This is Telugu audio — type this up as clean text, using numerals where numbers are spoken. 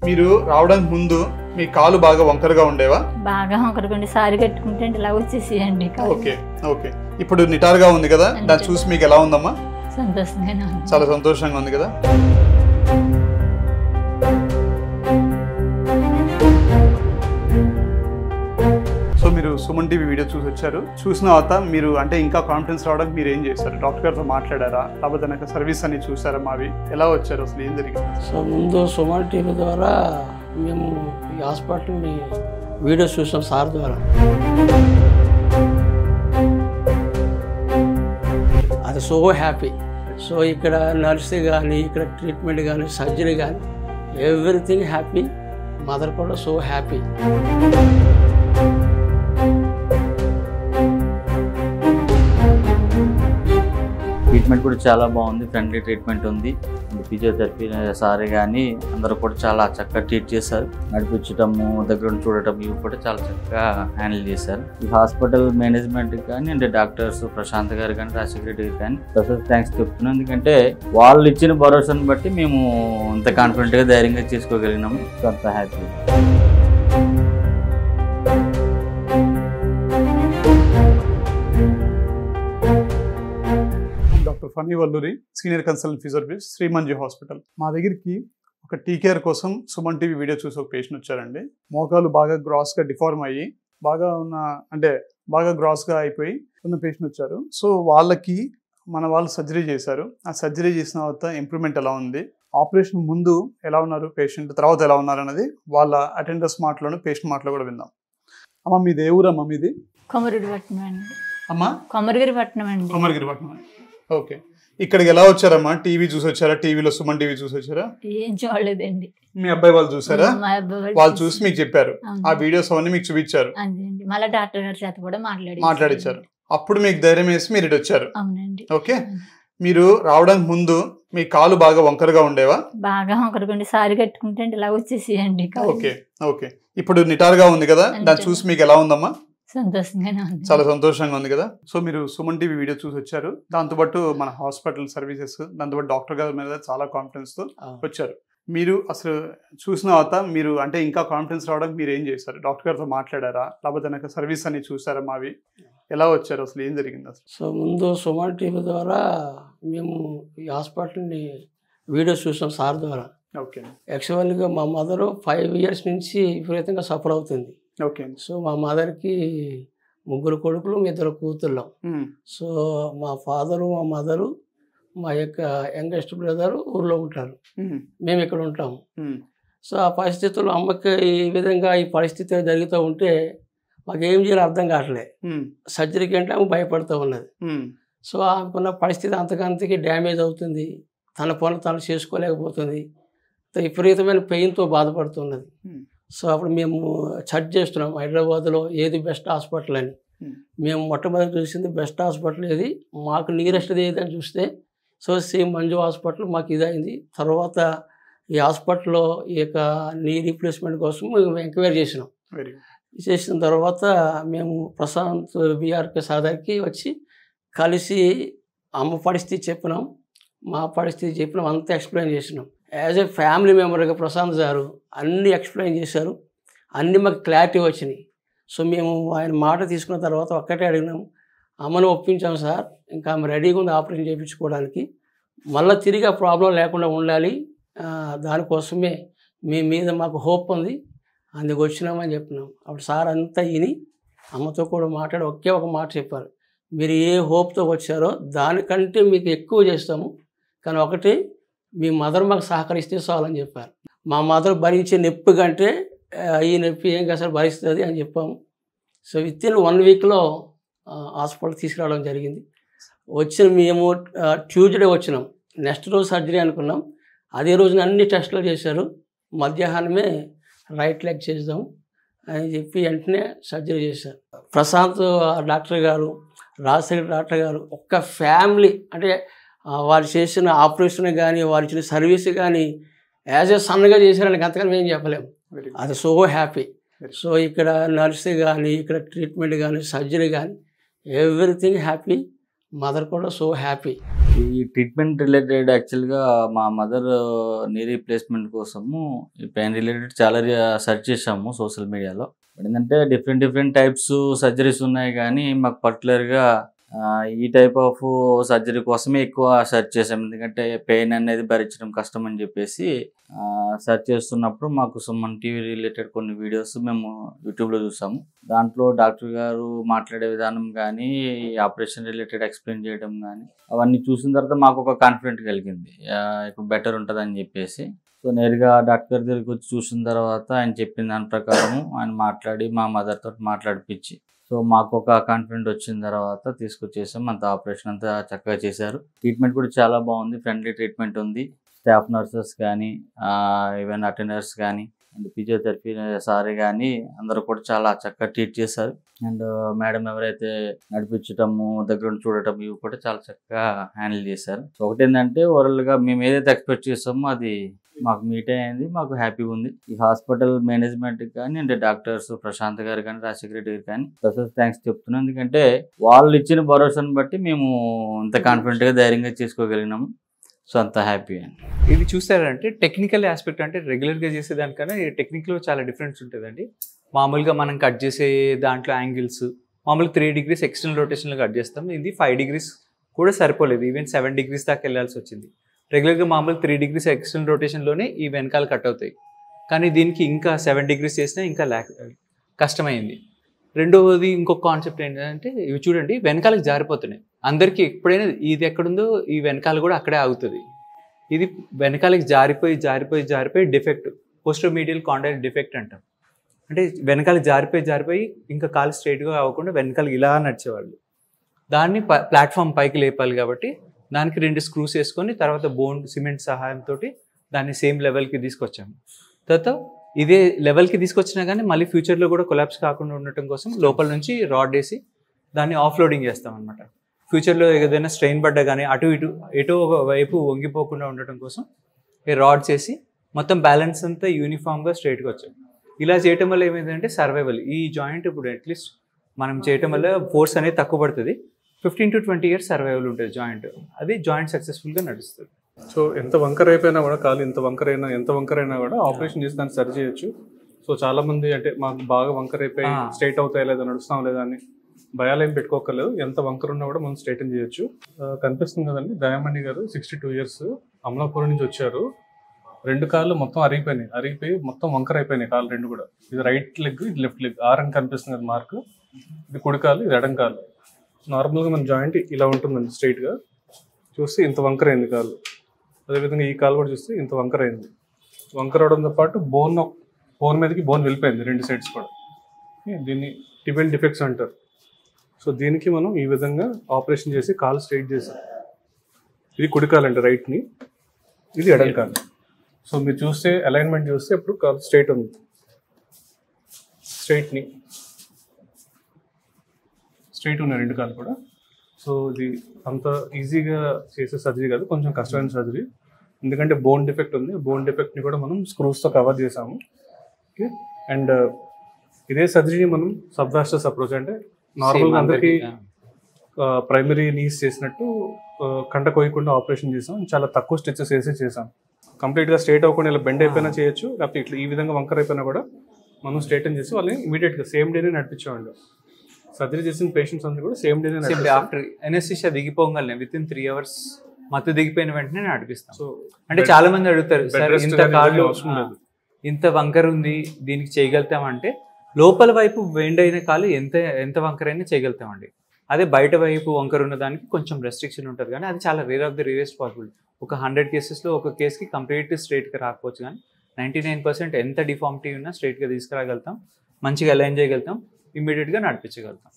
మీరు రావడానికి ముందు మీ కాలు బాగా వంకరగా ఉండేవా? బాగా వంకరగా సారీ కట్టుకుంటే ఇలా వచ్చేసేయండి. Okay okay. ఇప్పుడు నిటారుగా ఉంది కదా, దాన్ని చూసి మీకు ఎలా ఉందమ్మా? సంతోషంగా, చాలా సంతోషంగా ఉంది కదా. సో మీరు సుమన్ టీవీ వీడియో చూసి వచ్చారు. చూసిన తర్వాత మీరు అంటే ఇంకా కాన్ఫిడెన్స్ రావడానికి మీరు ఏం చేశారు? డాక్టర్ గారితో మాట్లాడారా, లేకపోతే నాకు సర్వీస్ అని చూసారా? మావి ఎలా వచ్చారు, అసలు ఏం జరిగింది? సో ముందు సుమన్ టీవీ ద్వారా మేము ఈ హాస్పిటల్ని వీడియో చూసాం సార్ ద్వారా. అది సో హ్యాపీ. సో ఇక్కడ నర్సు కానీ, ఇక్కడ ట్రీట్మెంట్ కానీ, సర్జరీ కానీ ఎవ్రీథింగ్ హ్యాపీ. మదర్ కూడా సో హ్యాపీ. ట్రీట్మెంట్ కూడా చాలా బాగుంది, ఫ్రెండ్లీ ట్రీట్మెంట్ ఉంది. ఫిజియోథెరపీ సారీ కానీ అందరూ కూడా చాలా చక్కగా ట్రీట్ చేశారు. నడిపించడము, దగ్గర చూడటం ఇవి కూడా చాలా చక్కగా హ్యాండిల్ చేశారు. ఈ హాస్పిటల్ మేనేజ్మెంట్ కానీ అంటే డాక్టర్స్ ప్రశాంత్ గారు కానీ, రాజశేఖర రెడ్డి గారు కానీ స్పెషల్ థ్యాంక్స్ చెప్తున్నాం. ఎందుకంటే వాళ్ళు ఇచ్చిన భరోసాను బట్టి మేము ఇంత కాన్ఫిడెంట్గా ధైర్యంగా చేసుకోగలిగినాము. అంత happy. Doctor Phani Valluri, senior consultant physiotherapist, Shri Manju hospital. మా దగ్గరికి ఒక టీకేఆర్ కోసం సుమన్ టీవీ వీడియో చూసి ఒక పేషెంట్ వచ్చారండి. మోకాలు బాగా గ్రాస్గా డిఫార్మ్ అయ్యి బాగా ఉన్న అంటే బాగా గ్రాస్గా అయిపోయి ఉన్న పేషెంట్ వచ్చారు. సో వాళ్ళకి మన వాళ్ళు సర్జరీ చేశారు. ఆ సర్జరీ చేసిన తర్వాత ఇంప్రూవ్మెంట్ ఎలా ఉంది, ఆపరేషన్ ముందు ఎలా ఉన్నారు పేషెంట్, తర్వాత ఎలా ఉన్నారు అన్నది వాళ్ళ అటెండర్స్ మాటలోను పేషెంట్ మాటలో కూడా విందాం. అమ్మ మీది ఏ ఊరమ్మా? మీది కొమరగిరిపట్నం అండి. అమ్మా కొమరగిరిపట్నం అండి. కొమరగిరిపట్నం. ఓకే. ఇక్కడికి ఎలా వచ్చారమ్మా? టీవీ చూసి వచ్చారా? టీవీలో సుమన్ టీవీ చూసి వచ్చారా? ఏం చూడలేదండి. మీ అబ్బాయి వాళ్ళు చూసారా? మా అబ్బాయి వాళ్ళు చూసి మీకు చెప్పారు, ఆ వీడియోస్ అవన్నీ మీకు చూపించారు. అండి. మళ్ళీ డాక్టర్ గారి చేత కూడా మాట్లాడించారు. అప్పుడు మీకు ధైర్యం వేసి మీరు ఇటు వచ్చారు. అవునండి. ఓకే. మీరు రావడానికి ముందు మీ కాలు బాగా వంకరగా ఉండేవా? బాగా వంకరగా సారీ కట్టుకుంటే ఇలా వచ్చేసేయండి. Okay okay. ఇప్పుడు నిటారుగా ఉంది కదా, దాన్ని చూసి మీకు ఎలా ఉందమ్మా? సంతోషంగా, చాలా సంతోషంగా ఉంది కదా. సో మీరు సుమన్ టీవీ వీడియో చూసి వచ్చారు. దాంతోపాటు మన హాస్పిటల్ సర్వీసెస్, దాంతోపాటు డాక్టర్ గారి మీద చాలా కాన్ఫిడెన్స్ తో వచ్చారు. మీరు అసలు చూసిన తర్వాత మీరు అంటే ఇంకా కాన్ఫిడెన్స్ రావడానికి మీరు ఏం చేశారు? డాక్టర్ గారితో మాట్లాడారా, లేకపోతే నాకు సర్వీస్ అని చూసారా? మావి ఎలా వచ్చారు, అసలు ఏం జరిగింది అసలు? సో ముందు సుమన్ టీవీ ద్వారా మేము ఈ హాస్పిటల్ని వీడియో చూసాం సార్ ద్వారా. ఓకే. యాక్చువల్గా మా మదరు 5 years నుంచి విపరీతంగా సఫర్ అవుతుంది. ఓకే. సో మా మదర్కి 3 కొడుకులు, 2 కూతుళ్ళం. సో మా ఫాదరు, మా మదరు, మా యొక్క యంగెస్ట్ బ్రదరు ఊర్లో ఉంటారు, మేము ఇక్కడ ఉంటాము. సో ఆ పరిస్థితుల్లో అమ్మకి ఈ విధంగా ఈ పరిస్థితి జరుగుతూ ఉంటే మాకు ఏం చేయాలో అర్థం కావట్లేదు. సర్జరీకి అంటే ఆమె భయపడుతూ ఉన్నది. సో ఆమెకున్న పరిస్థితి అంతకంతకి డ్యామేజ్ అవుతుంది, తన పనులు తను చేసుకోలేకపోతుంది, విపరీతమైన పెయిన్తో బాధపడుతున్నది. సో అప్పుడు మేము సెర్చ్ చేస్తున్నాం హైదరాబాద్లో ఏది బెస్ట్ హాస్పిటల్ అని. మేము మొట్టమొదటి చూసింది బెస్ట్ హాస్పిటల్ ఏది, మాకు నియరెస్ట్ది ఏది అని చూస్తే సో శ్రీ మంజు హాస్పిటల్ మాకు ఇదైంది. తర్వాత ఈ హాస్పిటల్లో ఈ యొక్క నీ రీప్లేస్మెంట్ కోసం మేము ఎంక్వైరీ చేసినాం. చేసిన తర్వాత మేము ప్రశాంత్ బీఆర్కే సాదర్కి వచ్చి కలిసి అమ్మ పరిస్థితి చెప్పినాం, మా పరిస్థితి చెప్పినాం, అంతా ఎక్స్ప్లెయిన్ చేసినాం. యాజ్ ఏ ఫ్యామిలీ మెంబర్గా ప్రశాంత్ గారు అన్నీ ఎక్స్ప్లెయిన్ చేశారు, అన్నీ మాకు క్లారిటీ వచ్చినాయి. సో మేము ఆయన మాట తీసుకున్న తర్వాత ఒక్కటే అడిగినాం, అమ్మను ఒప్పించాం సార్, ఇంకా ఆమె రెడీగా ఉంది ఆపరేషన్ చేయించుకోవడానికి, మళ్ళీ తిరిగి ఆ ప్రాబ్లం లేకుండా ఉండాలి, దానికోసమే మీ మీద మాకు హోప్ ఉంది, అందుకు వచ్చినామని చెప్పినాం. అప్పుడు సార్ అంతా విని అమ్మతో కూడా మాట్లాడి ఒకే ఒక మాట చెప్పారు, మీరు ఏ హోప్తో వచ్చారో దానికంటే మీకు ఎక్కువ చేస్తాము, కానీ ఒకటి మీ మదర్ మాకు సహకరిస్తే చాలని చెప్పారు. మా మదర్ భరించే నొప్పి కంటే ఈ నొప్పి ఏం కాదు భరిస్తుంది అని చెప్పాము. సో వితిన్ 1 weekలో హాస్పిటల్ తీసుకురావడం జరిగింది. వచ్చిన మేము ట్యూస్డే వచ్చినాం, నెక్స్ట్ రోజు సర్జరీ అనుకున్నాం. అదే రోజున అన్ని టెస్టులు చేశారు, మధ్యాహ్నమే రైట్ లెగ్ చేద్దాం అని చెప్పి వెంటనే సర్జరీ చేశారు. ప్రశాంత్ డాక్టర్ గారు, రాజశేఖర్ డాక్టర్ గారు, ఒక్క ఫ్యామిలీ అంటే వారు చేసిన ఆపరేషన్ కానీ వారు ఇచ్చిన సర్వీస్ కానీ యాజ్ ఏ సన్గా చేశారని అంతకన్నా మేము చెప్పలేము. అది సో హ్యాపీ. సో ఇక్కడ నర్సు కానీ, ఇక్కడ ట్రీట్మెంట్ కానీ, సర్జరీ కానీ ఎవ్రీథింగ్ హ్యాపీ. మదర్ కూడా సో హ్యాపీ. ఈ ట్రీట్మెంట్ రిలేటెడ్ యాక్చువల్గా మా మదర్ నీ రీప్లేస్మెంట్ కోసము ఈ పెయిన్ రిలేటెడ్ చాలా సెర్చ్ చేసాము సోషల్ మీడియాలో. ఏంటంటే డిఫరెంట్ టైప్స్ సర్జరీస్ ఉన్నాయి, కానీ మాకు పర్టికులర్గా ఈ టైప్ ఆఫ్ సర్జరీ కోసమే ఎక్కువ సెర్చ్ చేసాం. ఎందుకంటే పెయిన్ అనేది భరించడం కష్టం అని చెప్పేసి సెర్చ్ చేస్తున్నప్పుడు మాకు సుమన్ టీవీ రిలేటెడ్ కొన్ని వీడియోస్ మేము యూట్యూబ్లో చూసాము. దాంట్లో డాక్టర్ గారు మాట్లాడే విధానం కానీ, ఆపరేషన్ రిలేటెడ్ ఎక్స్ప్లెయిన్ చేయడం కానీ, అవన్నీ చూసిన తర్వాత మాకు ఒక కాన్ఫిడెంట్ కలిగింది, ఇప్పుడు బెటర్ ఉంటుంది అని చెప్పేసి. సో నేరుగా డాక్టర్ దగ్గరికి వచ్చి చూసిన తర్వాత ఆయన చెప్పిన దాని ప్రకారము ఆయన మాట్లాడి మా మదర్ తోటి మాట్లాడిపించి, సో మాకు ఒక కాన్ఫిడెంట్ వచ్చిన తర్వాత తీసుకొచ్చేసాం. అంత ఆపరేషన్ అంతా చక్కగా చేశారు. ట్రీట్మెంట్ కూడా చాలా బాగుంది, ఫ్రెండ్లీ ట్రీట్మెంట్ ఉంది. స్టాఫ్ నర్సెస్ కానీ, ఈవెన్ అటెండర్స్ కానీ, అండ్ ఫిజియోథెరపీ సార్ కానీ అందరూ కూడా చాలా చక్కగా ట్రీట్ చేశారు. అండ్ మేడం ఎవరైతే నడిపించటము, దగ్గర చూడటం ఇవి కూడా చాలా చక్కగా హ్యాండిల్ చేశారు. సో ఒకటి ఏంటంటే ఓవరాల్గా మేము ఏదైతే ఎక్స్పెక్ట్ చేసామో అది మాకు మీట్ అయ్యింది, మాకు హ్యాపీగా ఉంది. ఈ హాస్పిటల్ మేనేజ్మెంట్ కానీ, అంటే డాక్టర్స్ ప్రశాంత్ గారు కానీ, రాజశేఖర రెడ్డి గారు కానీ స్పెషల్ థ్యాంక్స్ చెప్తున్నాం. ఎందుకంటే వాళ్ళు ఇచ్చిన భరోసాను బట్టి మేము ఇంత కాన్ఫిడెంట్గా ధైర్యంగా చేసుకోగలిగినాము. సో అంత హ్యాపీ అండి. ఇది చూసారంటే టెక్నికల్ ఆస్పెక్ట్, అంటే రెగ్యులర్గా చేసే దానికన్నా ఈ టెక్నిక్లో చాలా డిఫరెన్స్ ఉంటుందండి. మామూలుగా మనం కట్ చేసే దాంట్లో యాంగిల్స్ మామూలుగా 3 degrees ఎక్స్టర్నల్ రొటేషన్లో కట్ చేస్తాం. ఇది 5 degrees కూడా సరిపోలేదు, ఈవెన్ 7 degrees దాకా వెళ్ళాల్సి వచ్చింది. రెగ్యులర్గా మామూలుగా 3 degrees ఎక్స్టర్నల్ రొటేషన్లోనే ఈ వెనకాల కట్ అవుతాయి, కానీ దీనికి ఇంకా 7 degrees చేసినా ఇంకా కష్టమైంది. రెండవది ఇంకొక కాన్సెప్ట్ ఏంటంటే ఇవి చూడండి వెనకాలకి జారిపోతున్నాయి. అందరికీ ఎప్పుడైనా ఇది ఎక్కడుందో ఈ వెనకాల కూడా అక్కడే ఆగుతుంది. ఇది వెనకాలకి జారిపోయి డిఫెక్ట్, పోస్టోమీడియల్ కాండైల్ డిఫెక్ట్ అంటాం. అంటే వెనకాలకి జారిపోయి ఇంకా కాలు స్ట్రైట్గా అవ్వకుండా వెనకాలకి ఇలా నడిచేవాళ్ళు. దాన్ని ప్లాట్ఫామ్ పైకి లేపాలి కాబట్టి దానికి 2 screws వేసుకొని తర్వాత బోన్ సిమెంట్ సహాయంతో దాన్ని సేమ్ లెవెల్కి తీసుకొచ్చాము. తర్వాత ఇదే లెవెల్కి తీసుకొచ్చినా కానీ మళ్ళీ ఫ్యూచర్లో కూడా కొలాప్స్ కాకుండా ఉండటం కోసం లోపల నుంచి రాడ్ వేసి దాన్ని ఆఫ్లోడింగ్ చేస్తాం అనమాట. ఫ్యూచర్లో ఏదైనా స్ట్రెయిన్ పడ్డా కానీ ఎటో ఒక వైపు వంగిపోకుండా ఉండటం కోసం ఈ రాడ్స్ వేసి మొత్తం బ్యాలెన్స్ అంతా యూనిఫామ్గా స్ట్రైట్గా వచ్చాం. ఇలా చేయటం వల్ల ఏమైందంటే సర్వైవల్, ఈ జాయింట్ ఇప్పుడు అట్లీస్ట్ మనం చేయటం వల్ల ఫోర్స్ అనేది తక్కువ పడుతుంది. 15 to 20 years సర్వైవల్ ఉంటుంది జాయింట్. అది జాయింట్ సక్సెస్ఫుల్గా నడుస్తుంది. సో ఎంత వంకర అయిపోయినా కూడా, కాలు ఎంత వంకరైనా కూడా ఆపరేషన్ చేసి దాన్ని సరి చేయొచ్చు. సో చాలా మంది అంటే మాకు బాగా వంకర అయిపోయి స్ట్రైట్ అవుతాయా లేదా, నడుస్తాం లేదా అని భయాలు ఏం పెట్టుకోకర్లేదు. ఎంత వంకర ఉన్నా కూడా మనం స్ట్రైటన్ చేయొచ్చు. కనిపిస్తుంది కదండి, దయామణి గారు 62 years అమలాపురం నుంచి వచ్చారు. 2 కాళ్ళు మొత్తం అరిగిపోయి మొత్తం వంకర అయిపోయినాయి కాళ్ళు 2 కూడా. ఇది రైట్ లెగ్, ఇది లెఫ్ట్ లెగ్. ఆరం కనిపిస్తుంది కదా మార్క్, ఇది కుడి కాలు, ఇది ఎడం కాలు. నార్మల్గా మన జాయింట్ ఇలా ఉంటుందండి స్ట్రైట్గా. చూస్తే ఇంత వంకర అయింది కాలు. అదేవిధంగా ఈ కాలు కూడా చూస్తే ఇంత వంకర అయింది. వంకర అవడంతో పాటు బోన్ మీదకి బోన్ వెళ్ళిపోయింది 2 sides కూడా. దీన్ని టిబియల్ డిఫెక్ట్స్ అంటారు. సో దీనికి మనం ఈ విధంగా ఆపరేషన్ చేసి కాలు స్ట్రైట్ చేసాం. ఇది కుడి కాలు అంటే రైట్ని, ఇది ఎడం కాలు. సో మీరు చూస్తే అలైన్మెంట్ చూస్తే ఇప్పుడు కాలు స్ట్రైట్ ఉంది, స్ట్రైట్ ఉన్నాయి 2 కాలు కూడా. సో ఇది అంత ఈజీగా చేసే సర్జరీ కాదు, కొంచెం కష్టమైన సర్జరీ. ఎందుకంటే బోన్ డిఫెక్ట్ ఉంది. బోన్ డిఫెక్ట్ని కూడా మనం స్క్రూస్తో కవర్ చేసాము. ఓకే, అండ్ ఇదే సర్జరీని మనం సబ్వాస్టస్ అప్రోచ్, అంటే నార్మల్గా అందరికీ ప్రైమరీ నీస్ చేసినట్టు కంట కోయకుండా ఆపరేషన్ చేసాం. చాలా తక్కువ స్టిచెస్ వేసి చేసాం. కంప్లీట్గా స్ట్రైట్ అవ్వకుండా ఇలా బెండ్ అయిపోయినా చేయొచ్చు, లేకపోతే ఇట్లా ఈ విధంగా వంకర అయిపోయినా కూడా మనం స్ట్రైటన్ చేసి వాళ్ళని ఇమీడియట్గా సేమ్ డేనే నడిపించేవాళ్ళు. సర్జరీ చేసిన పేషెంట్స్ అందరూ కూడా సేమ్ డేనే ఆఫ్టర్ ఎనెస్థీషియా దిగిపోగానే విత్ ఇన్ 3 hours మత్తు దిగిపోయిన వెంటనే నడిపిస్తాం. సో అంటే చాలా మంది అడుగుతారు, సార్ ఇంత కాళ్ళు ఇంత వంకర ఉంది దీనికి చేయగలుగుతామంటే, లోపల వైపు బెండ్ అయిన కాలు ఎంత వంకరైనా చేయగలుగుతామండి. అదే బయట వైపు వంకర ఉన్న దానికి కొంచెం రెస్ట్రిక్షన్ ఉంటుంది, కానీ అది చాలా rare of the rarest possible. ఒక 100 కేసెస్లో ఒక కేసుకి కంప్లీట్ స్ట్రైట్గా రాకపోవచ్చు, కానీ 99% ఎంత డిఫార్మిటీ ఉన్నా స్ట్రైట్గా తీసుకురాగలుగుతాం, మంచిగా అలైన్ చేయగలుగుతాం, ఇమ్మీడియట్గా నడిపించగలుగుతాం.